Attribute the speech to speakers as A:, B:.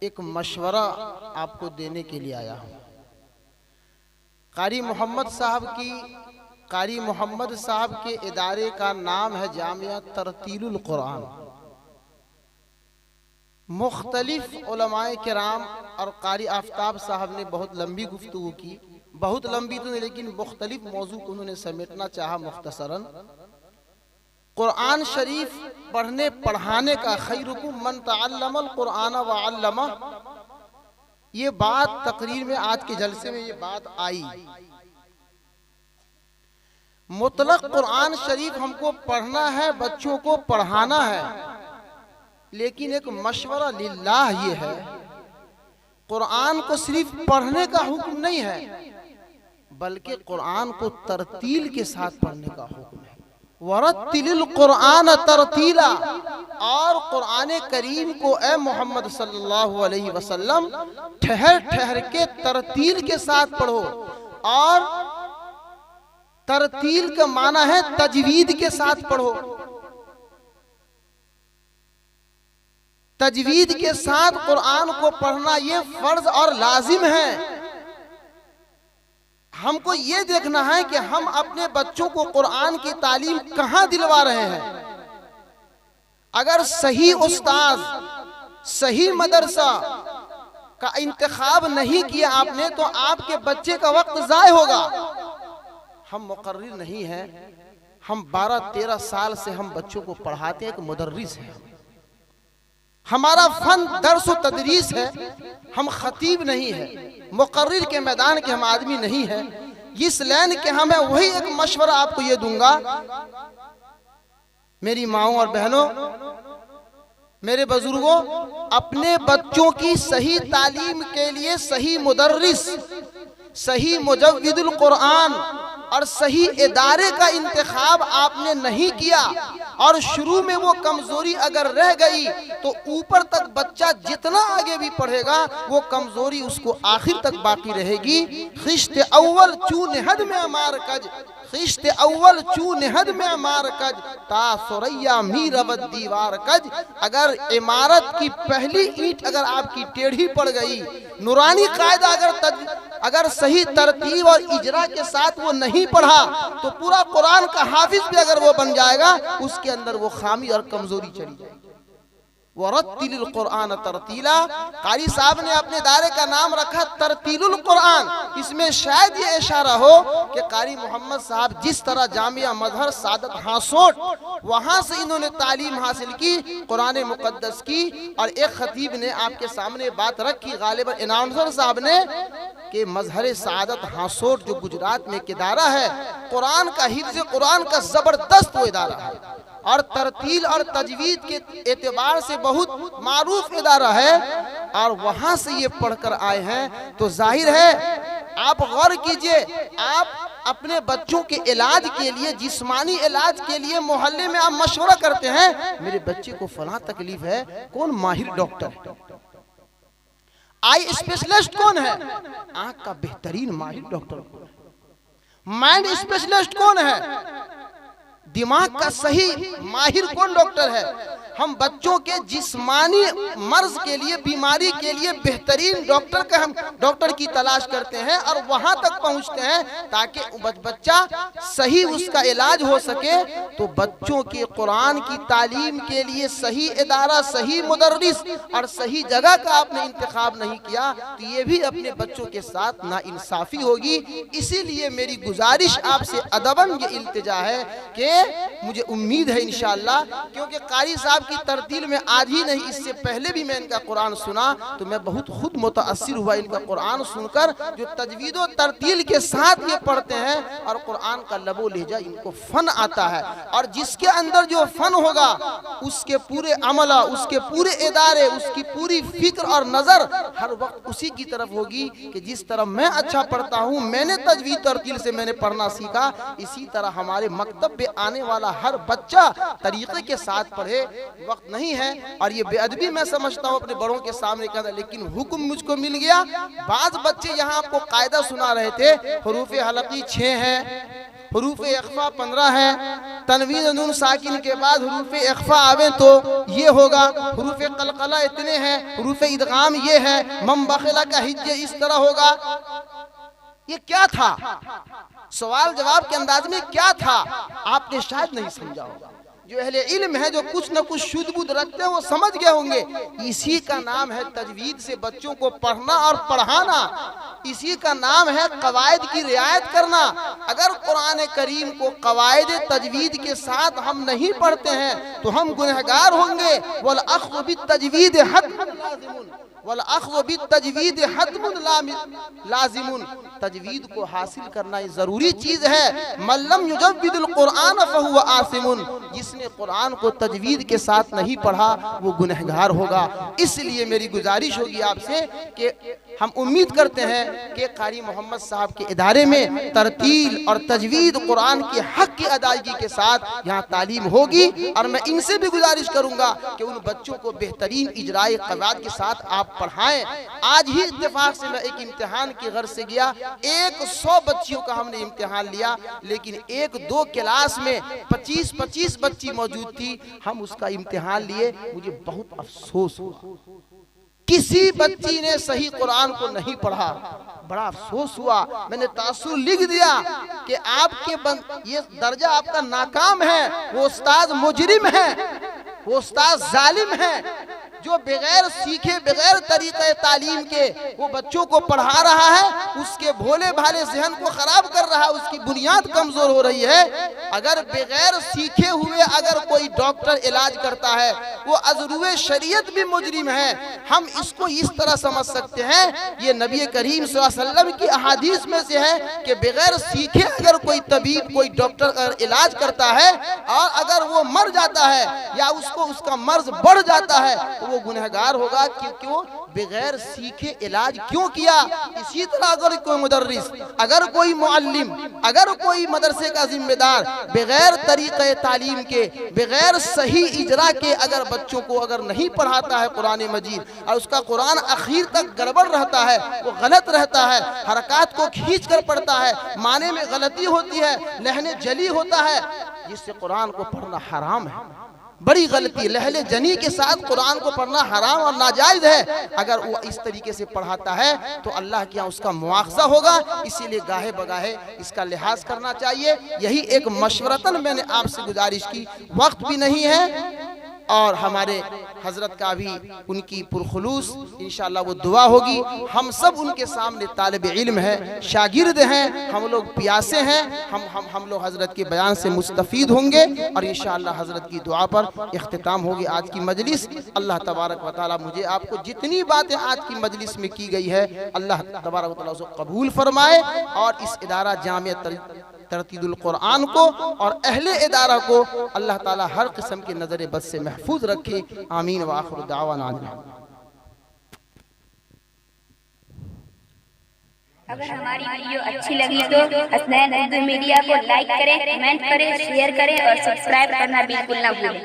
A: ایک مشورہ آپ کو دینے کے لیے آیا ہوں۔ قاری محمد صاحب کے ادارے کا نام ہے جامعہ ترتیل القرآن۔ مختلف علماء کرام اور قاری آفتاب صاحب نے بہت لمبی گفتگو کی، بہت لمبی تو نہیں لیکن مختلف موضوع کو انہوں نے سمیٹنا چاہا مختصراً۔ قرآن شریف پڑھنے پڑھانے کا خیرکم من تعلم القرآن وعلمہ، یہ بات تقریر میں آج کے جلسے میں یہ بات آئی۔ مطلق قرآن شریف ہم کو پڑھنا ہے، بچوں کو پڑھانا ہے، لیکن ایک مشورہ للہ یہ ہے، قرآن کو صرف پڑھنے کا حکم نہیں ہے بلکہ قرآن کو ترتیل کے ساتھ پڑھنے کا حکم ہے۔ وَرَتِّلِ الْقُرْآنَ تَرْتِيلًا، اور قرآن کریم کو اے محمد صلی اللہ علیہ وسلم ٹھہر ٹھہر کے ترتیل کے ساتھ پڑھو، اور ترتیل کا معنی ہے تجوید کے ساتھ پڑھو۔ تجوید کے ساتھ قرآن کو پڑھنا یہ فرض اور لازم ہے۔ ہم کو یہ دیکھنا ہے کہ ہم اپنے بچوں کو قرآن کی تعلیم کہاں دلوا رہے ہیں۔ اگر صحیح استاذ، صحیح مدرسہ کا انتخاب نہیں کیا آپ نے تو آپ کے بچے کا وقت ضائع ہوگا۔ ہم مقرر نہیں ہیں، ہم 12-13 سال سے ہم بچوں کو پڑھاتے ہیں، ایک مدرس ہیں، ہمارا فن درس و تدریس ہے، ہم خطیب نہیں ہیں، مقرر کے میدان کے ہم آدمی نہیں ہیں۔ اس لین کے ہمیں وہی ایک مشورہ آپ کو یہ دوں گا، میری ماؤں اور بہنوں، میرے بزرگوں، اپنے بچوں کی صحیح تعلیم کے لیے صحیح مدرس، صحیح مجود القرآن اور صحیح ادارے کا انتخاب آپ نے نہیں کیا، اور شروع میں وہ کمزوری اگر رہ گئی تو اوپر تک بچہ جتنا آگے بھی پڑھے گا وہ کمزوری اس کو آخر تک باقی رہے گی۔ خشت اول چون حد میں امار کج، خشت اول چون حد میں امار کج، تا سریا می رود دیوار کج۔ اگر عمارت کی پہلی اینٹ اگر آپ کی ٹیڑھی پڑ گئی، نورانی قاعدہ اگر صحیح ترتیب اور اجرا کے ساتھ وہ نہیں پڑھا تو پورا قرآن کا حافظ بھی اگر وہ بن جائے گا اس کے اندر وہ خامی اور کمزوری چلی جائے گی۔ وَرَتِّلِ الْقُرْآنَ تَرْتِيلًا، قاری صاحب نے اپنے دائرے کا نام رکھا ترتیل القرآن۔ اس میں شاید یہ اشارہ ہو کہ قاری محمد صاحب جس طرح جامعہ مظہر سعادت ہاسوٹ وہاں سے انہوں نے تعلیم حاصل کی، قرآن مقدس کی، اور ایک خطیب نے آپ کے سامنے بات رکھی، غالباً اناؤنسر صاحب نے، کہ مظہر سعادت ہاسوٹ جو گجرات میں ایک ادارہ ہے، قرآن کا حفظ قرآن کا زبردست وہ ادارہ ہے، اور ترتیل اور تجوید کے اعتبار سے بہت معروف ادارہ ہے، اور وہاں سے یہ پڑھ کر آئے ہیں۔ تو ظاہر ہے آپ غور کیجئے، آپ اپنے بچوں کے علاج کے لیے، جسمانی علاج کے لیے محلے میں آپ مشورہ کرتے ہیں، میرے بچے کو فلاں تکلیف ہے، کون ماہر ڈاکٹر ہے؟ آئی اسپیشلسٹ کون ہے؟ آنکھ کا بہترین ماہر ڈاکٹر کون ہے؟ مائنڈ اسپیشلسٹ کون ہے؟ دماغ کا صحیح ماہر کون ڈاکٹر ہے؟ ہم بچوں کے جسمانی مرض کے لیے، بیماری کے لیے بہترین ڈاکٹر کی تلاش کرتے ہیں اور وہاں تک پہنچتے ہیں تاکہ بچہ صحیح اس کا علاج ہو سکے۔ تو بچوں کے قرآن کی تعلیم کے لیے صحیح ادارہ، صحیح مدرس اور صحیح جگہ کا آپ نے انتخاب نہیں کیا تو یہ بھی اپنے بچوں کے ساتھ ناانصافی ہوگی۔ اسی لیے میری گزارش آپ سے ادباً یہ التجا ہے کہ مجھے امید ہے انشاءاللہ، کیونکہ قاری صاحب کی ترتیل میں آج ہی نہیں، اس سے پہلے بھی میں ان کا قرآن سنا تو میں بہت خود متاثر ہوا ان کا قرآن سن کر، جو تجوید و ترتیل کے ساتھ یہ پڑھتے ہیں اور قرآن کا لب و لہجہ ان کو فن آتا ہے، اور جس کے اندر جو فن ہوگا اس کے پورے عملہ، اس کے پورے ادارے، اس کی پوری فکر اور نظر ہر وقت اسی کی طرف ہوگی کہ جس طرح میں اچھا پڑھتا ہوں، میں نے تجوید ترتیل سے میں نے پڑھنا سیکھا، اسی طرح ہمارے مکتب پہ آنے والا ہر بچہ طریقے کے ساتھ پڑھے۔ وقت نہیں ہے اور یہ بے ادبی میں سمجھتا ہوں اپنے بڑوں کے سامنے کہتا، لیکن حکم مجھ کو مل گیا۔ بعض بچے یہاں آپ کو قاعدہ سنا رہے تھے، حروف حلقی 6 ہیں، حروف اخفا 15 ہے، تنوین نون ساکن کے بعد حروف اخفا آویں تو یہ ہوگا، حروف قلقلہ اتنے ہیں، حروف ادغام یہ ہے، من بخلا کا ہجے اس طرح ہوگا۔ یہ کیا تھا؟ سوال جواب کے انداز میں کیا تھا آپ نے شاید نہیں سمجھا ہوگا۔ جو اہل علم ہے، جو کچھ نہ کچھ شدھ بدھ رکھتے ہیں، وہ سمجھ گئے ہوں گے اسی کا نام ہے تجوید سے بچوں کو پڑھنا اور پڑھانا، اسی کا نام ہے قواعد کی رعایت کرنا۔ اگر قرآن کریم کو قواعد تجوید کے ساتھ ہم نہیں پڑھتے ہیں تو ہم گنہگار ہوں گے۔ وَالْأَخْذُ بِالتَّجْوِيدِ حَتْمٌ لَازِمٌ، وَالْأَخْذُ بِالتَّجْوِيدِ حَتْمٌ لازم۔ تجوید کو حاصل کرنا یہ ضروری چیز ہے۔ مَن لَّمْ يُجَوِّدِ الْقُرْآنَ فَهُوَ آثِمٌ، جس نے قرآن کو تجوید کے ساتھ نہیں پڑھا وہ گنہگار ہوگا۔ اس لیے میری گزارش ہوگی آپ سے کہ ہم امید کرتے ہیں کہ قاری محمد صاحب کے ادارے میں ترتیل اور تجوید قرآن کے حق کی ادائیگی کے ساتھ یہاں تعلیم ہوگی، اور میں ان سے بھی گزارش کروں گا کہ ان بچوں کو بہترین اجرائی قواعد کے ساتھ آپ پڑھائیں۔ آج ہی اتفاق سے میں ایک امتحان کی غرض سے گیا، 100 بچیوں کا ہم نے امتحان لیا، لیکن 1-2 کلاس میں 25 بچی موجود تھی، ہم اس کا امتحان لیے، مجھے بہت افسوس ہوا، کسی بچی نے صحیح قرآن کو نہیں پڑھا، بڑا افسوس ہوا۔ میں نے تاثر لکھ دیا کہ آپ کے یہ درجہ آپ کا ناکام ہے، وہ استاد مجرم ہے، وہ استاد ظالم ہے جو بغیر سیکھے، بغیر طریقہ تعلیم کے وہ بچوں کو پڑھا رہا ہے، اس کے بھولے بھالے ذہن کو خراب کر رہا ہے، اس کی بنیاد کمزور ہو رہی ہے۔ اگر بغیر سیکھے ہوئے اگر کوئی ڈاکٹر علاج کرتا ہے وہ عذروِ شریعت بھی مجرم ہے۔ ہم اس کو اس طرح سمجھ سکتے ہیں، یہ نبی کریم صلی اللہ علیہ وسلم کی احادیث میں سے ہے کہ بغیر سیکھے اگر کوئی طبیب، کوئی ڈاکٹر اگر علاج کرتا ہے اور اگر وہ مر جاتا ہے یا اس کا مرض بڑھ جاتا ہے تو وہ گنہگار ہوگا، کیوں بغیر سیکھے علاج کیوں کیا۔ اسی طرح اگر کوئی مدرس، اگر کوئی معلم، اگر کوئی مدرسے کا ذمہ دار بغیر طریقہ تعلیم کے، بغیر صحیح اجرا کے اگر بچوں کو اگر نہیں پڑھاتا ہے قرآن مجید، اور اس کا قرآن اخیر تک گڑبڑ رہتا ہے، وہ غلط رہتا ہے، حرکات کو کھینچ کر پڑھتا ہے، معنی میں غلطی ہوتی ہے، لحن جلی ہوتا ہے، جس سے قرآن کو پڑھنا حرام ہے، بڑی غلطی۔ لہل جنی کے ساتھ قرآن کو پڑھنا حرام اور ناجائز ہے۔ اگر وہ اس طریقے سے پڑھاتا ہے تو اللہ کے ہاں اس کا مواخذہ ہوگا، اسی لیے گاہے بگاہے اس کا لحاظ کرنا چاہیے۔ یہی ایک مشورتاً میں نے آپ سے گزارش کی، وقت بھی نہیں ہے اور ہمارے حضرت کا بھی ان کی پرخلوص انشاءاللہ وہ دعا ہوگی۔ ہم سب ان کے سامنے طالب علم ہیں، شاگرد ہیں، ہم لوگ پیاسے ہیں، ہم لوگ حضرت کے بیان سے مستفید ہوں گے، اور انشاءاللہ حضرت کی دعا پر اختتام ہوگی آج کی مجلس۔ اللہ تبارک و تعالی مجھے آپ کو جتنی باتیں آج کی مجلس میں کی گئی ہے اللہ تبارک و تعالی اسے قبول فرمائے، اور اس ادارہ جامعہ ترتیل القرآن کو اور اہل ادارہ کو اللہ تعالی ہر قسم کے نظر بد سے محفوظ رکھے۔ آمین وآخر دعوانا
B: اگر ہماری ویڈیو اچھی لگی تو حسنین اردو میڈیا کو لائک کریں، کمنٹ کریں، شیئر کریں اور سبسکرائب کرنا بالکل نہ بھولیں۔